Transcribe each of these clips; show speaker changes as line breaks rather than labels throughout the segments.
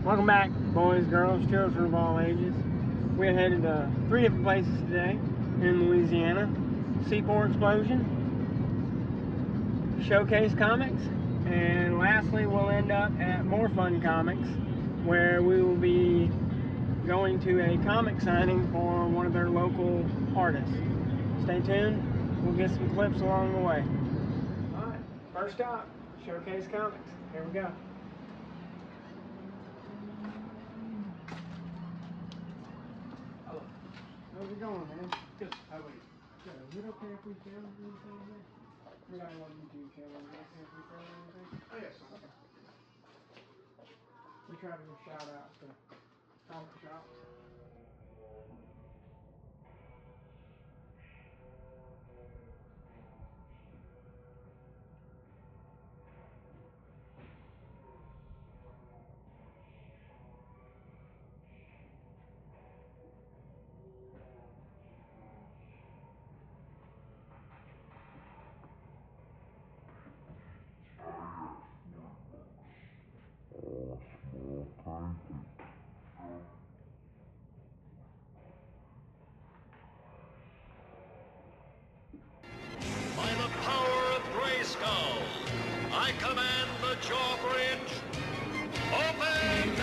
Welcome back, boys, girls, children of all ages. We're headed to 3 different places today in Louisiana. C4 Explosion, Showcase Comics, and lastly we'll end up at More Fun Comics, where we will be going to a comic signing for one of their local artists. Stay tuned, we'll get some clips along the way. Alright, first stop, Showcase Comics. Here we go. How's it going, man?
Good. How about you?
Good. Is it okay if we film anything here? We got a YouTube channel. Is it okay if we film anything?
Oh, yes.
Okay. We try to give shout outs to comic shops.
By the power of Grayskull, I command the jaw bridge. Open!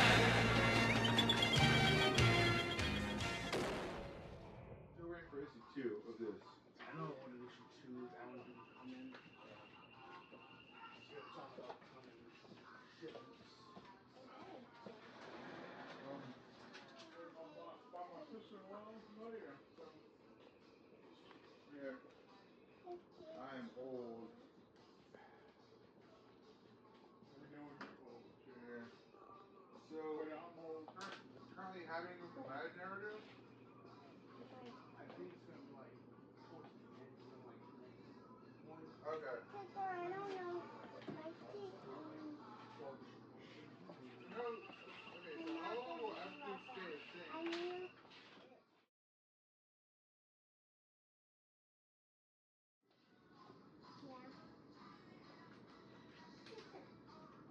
They're waiting for issue 2 of this.
I know what issue 2 is. I don't know if it's coming. Shit, talk about coming. Shit.
Yeah. I am old. We're doing old. Yeah. So, currently having a bad narrative?
I think it's gonna be like towards the end. It's gonna like one.
Okay.
Papa, I don't know. My teeth.
No. Okay, so how long will after stay a thing?
I knew.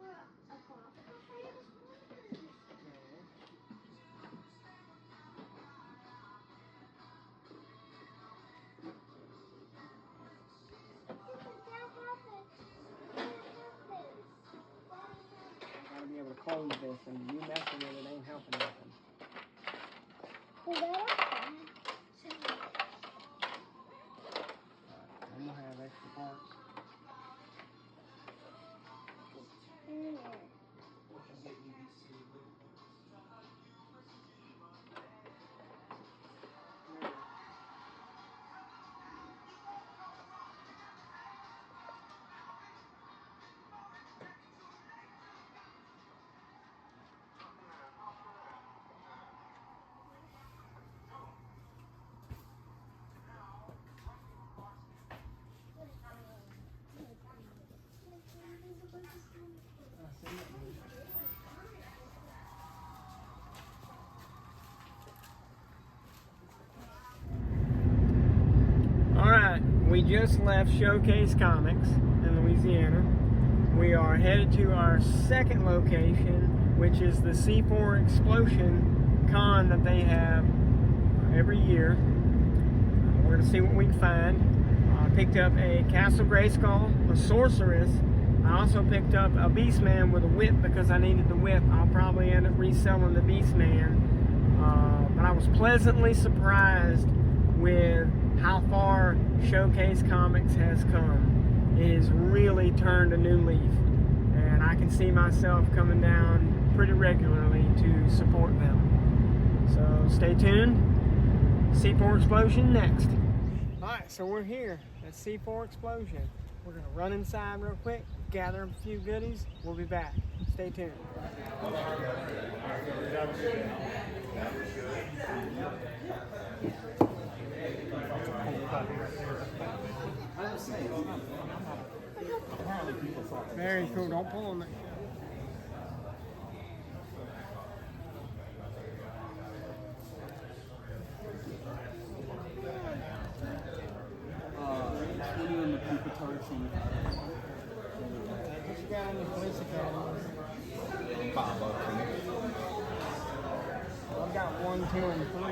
Yeah. A pop.
I gotta be able to close this, and you messing with it ain't helping nothing. I'm gonna have extra parts. Alright, we just left Showcase Comics in Louisiana. We are headed to our second location, which is the C4 Explosion Con that they have every year. We're going to see what we can find. I picked up a Castle Grayskull, a Sorceress. I also picked up a Beastman with a whip because I needed the whip. I'll probably end up reselling the Beastman. But I was pleasantly surprised with how far Showcase Comics has come. It has really turned a new leaf, and I can see myself coming down pretty regularly to support them. So stay tuned. C4 Explosion next. Alright, so we're here at C4 Explosion. We're going to run inside real quick, gather a few goodies. We'll be back. Stay tuned. Very cool. Don't pull on that.
What are you in the Pikachu scene?
What you got on the police academy?
$5.
We got 1, 2, and 3.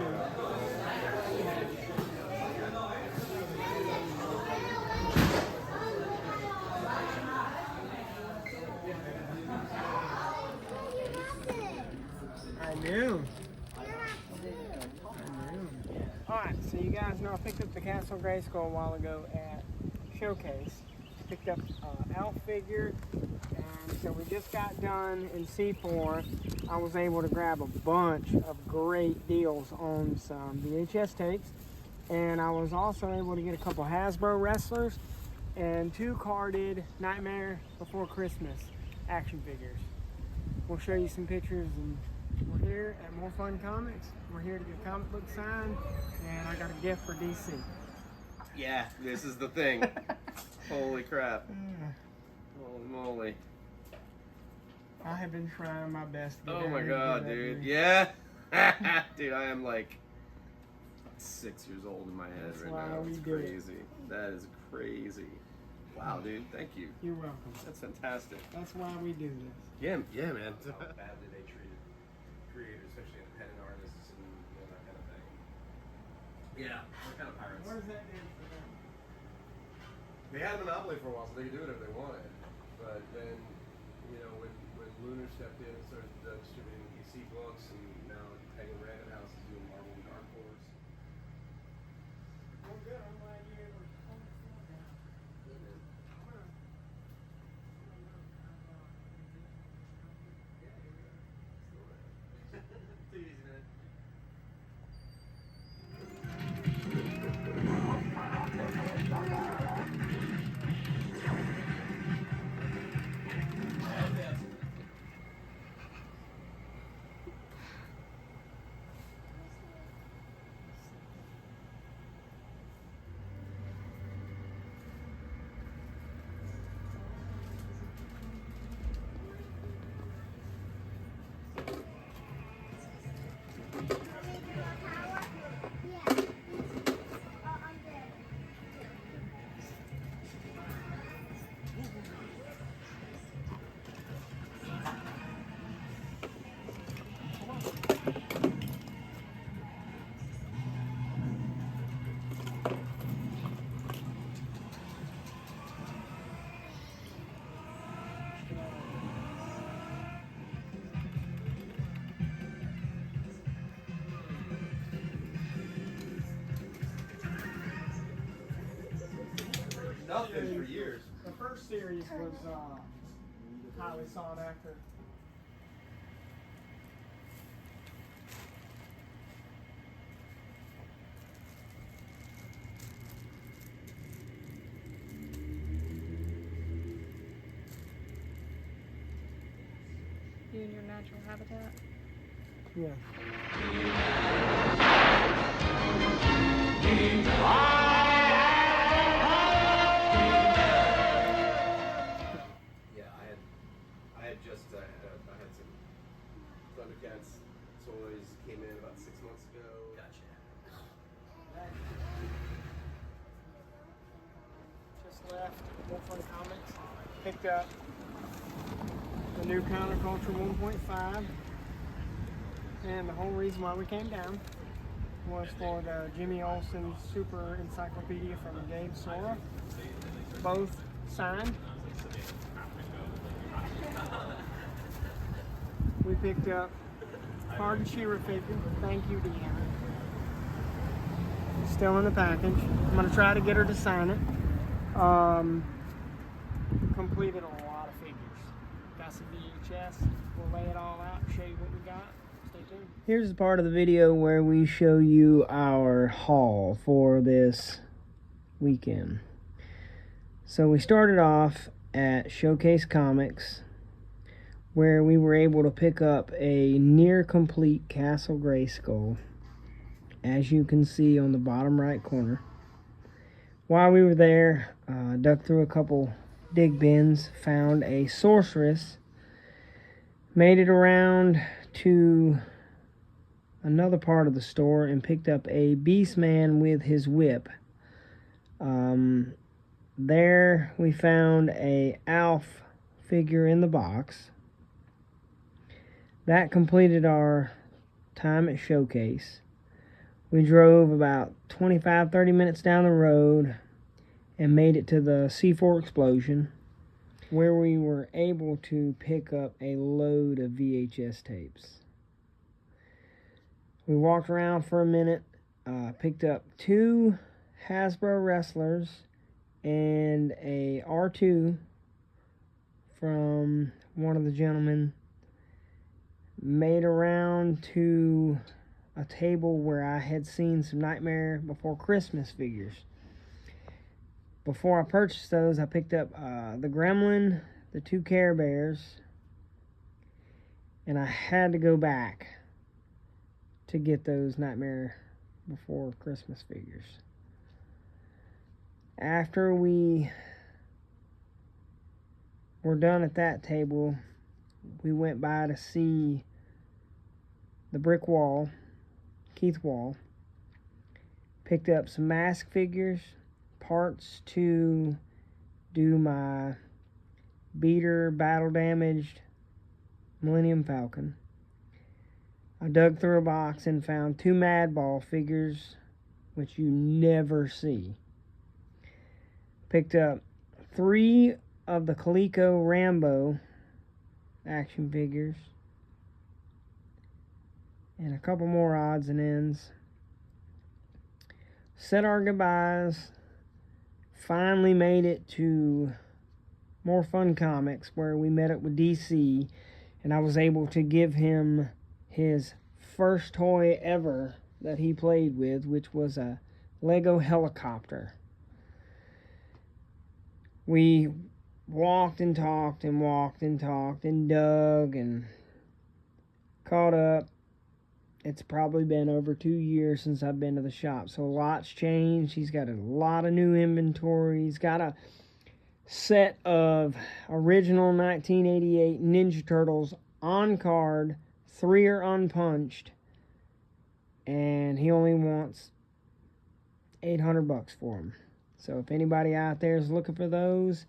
I knew. Alright, so you guys know I picked up the Castle Grayskull a while ago at Showcase. Picked up Elf figure, and so we just got done in C4. I was able to grab a bunch of great deals on some VHS tapes, and I was also able to get a couple Hasbro wrestlers and 2 carded Nightmare Before Christmas action figures. We'll show you some pictures, and we're here at More Fun Comics. We're here to get a comic book signed, and I got a gift for DC.
Yeah, this is the thing. Holy crap. Holy moly.
I have been trying my best to get
Oh
down
my
here to
god,
do that
dude.
movie.
Yeah. Dude, I am like 6 years old in my head
That's
right
why
now.
we
It's
do it.
crazy. That is crazy. Wow, dude. Thank you.
You're welcome.
That's fantastic.
That's why we do this.
Yeah, yeah, man.
How badly they treated creators, especially independent artists and that kind of thing.
Yeah.
What kind of pirates?
What does that do for them?
They had a monopoly for a while, so they could do whatever they wanted. But then, when Lunar stepped in and started distributing DC books, and now Penguin Random House is doing Marvel and Dark Horse.
Well, good. I'm glad you're able to hold the phone down.
It's easy, man. Nothing for years.
The first series was highly sought after.
You in your natural habitat?
Yeah.
Yeah, I had just I had some Thundercats toys came in about 6 months ago. Gotcha.
Just left More Fun Comics. Picked up the new Counterculture 1.5. And the whole reason why we came down was for the Jimmy Olsen Super Encyclopedia from Gabe Sora. Both signed. We picked up Hard Shearer figure. Thank you, Deanna. Still in the package. I'm going to try to get her to sign it. Completed a lot of figures. Got some VHS. We'll lay it all out and show you what we got. Stay tuned. Here's the part of the video where we show you our haul for this weekend. So we started off at Showcase Comics, where we were able to pick up a near complete Castle Grayskull, as you can see on the bottom right corner. While we were there, dug through a couple dig bins, found a Sorceress, made it around to another part of the store and picked up a Beastman with his whip. There we found a Alf figure in the box. That completed our time at Showcase. We drove about 25-30 minutes down the road and made it to the C4 explosion, where we were able to pick up a load of VHS tapes. We walked around for a minute, picked up 2 Hasbro wrestlers and a R2 from one of the gentlemen, made around to a table where I had seen some Nightmare Before Christmas figures. Before I purchased those, I picked up the Gremlin, the 2 Care Bears, and I had to go back to get those Nightmare Before Christmas figures. After we were done at that table, we went by to see the brick wall, Keith Wall, picked up some mask figures, parts to do my beater battle damaged Millennium Falcon. I dug through a box and found 2 Madball figures, which you never see. Picked up 3 of the Coleco Rambo action figures and a couple more odds and ends. Said our goodbyes. Finally made it to More Fun Comics, where we met up with DC, and I was able to give him his first toy ever that he played with, which was a Lego helicopter. We walked and talked and walked and talked and dug and caught up. It's probably been over 2 years since I've been to the shop, so a lot's changed. He's got a lot of new inventory. He's got a set of original 1988 Ninja Turtles on card. 3 are unpunched, and he only wants $800 for them. So if anybody out there is looking for those,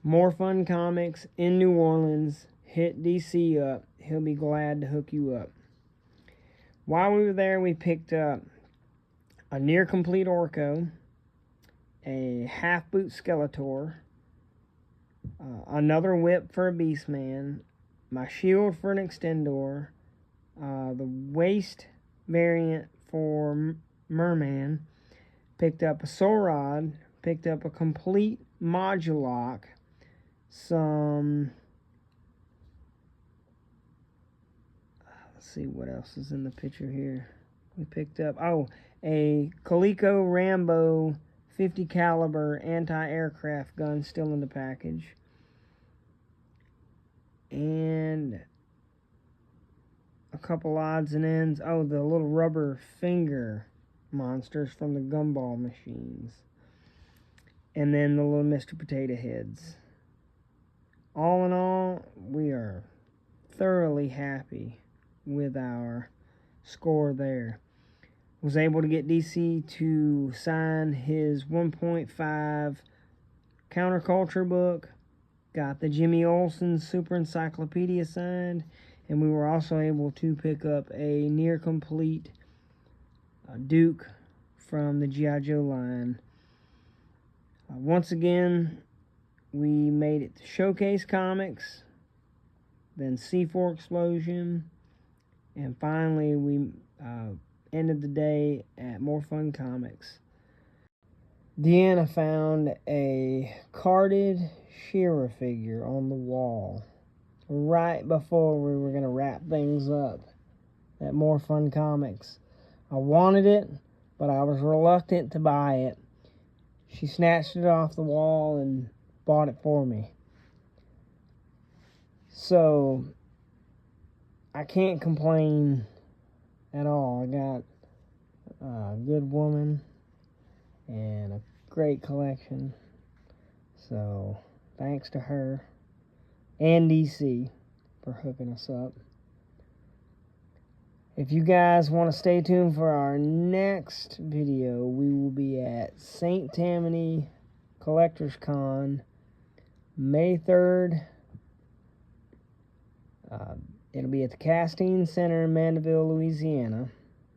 More Fun Comics in New Orleans, hit DC up. He'll be glad to hook you up. While we were there, we picked up a near complete Orko, a half boot Skeletor, another whip for a Beastman, my shield for an Extendor, the waist variant for Merman, picked up a Soul Rod, picked up a complete Modulock, some... let's see what else is in the picture here. We picked up, a Coleco Rambo 50 caliber anti-aircraft gun still in the package. And a couple odds and ends. The little rubber finger monsters from the gumball machines. And then the little Mr. Potato Heads. All in all, we are thoroughly happy with our score there. Was able to get DC to sign his 1.5 counterculture book. Got the Jimmy Olsen Super Encyclopedia signed. And we were also able to pick up a near complete Duke from the G.I. Joe line. Once again, we made it to Showcase Comics, then C4 Explosion, and finally we ended the day at More Fun Comics. Deanna found a carded She-Ra figure on the wall right before we were going to wrap things up at More Fun Comics. I wanted it, but I was reluctant to buy it. She snatched it off the wall and bought it for me. So, I can't complain at all. I got a good woman and a great collection. So, thanks to her and DC for hooking us up. If you guys want to stay tuned for our next video, we will be at St. Tammany Collectors Con, May 3rd. It'll be at the Casting Center in Mandeville, Louisiana.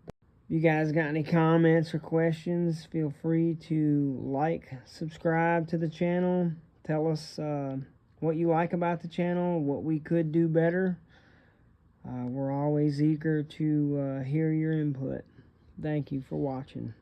If you guys got any comments or questions, feel free to like, subscribe to the channel. Tell us what you like about the channel, what we could do better. We're always eager to hear your input. Thank you for watching.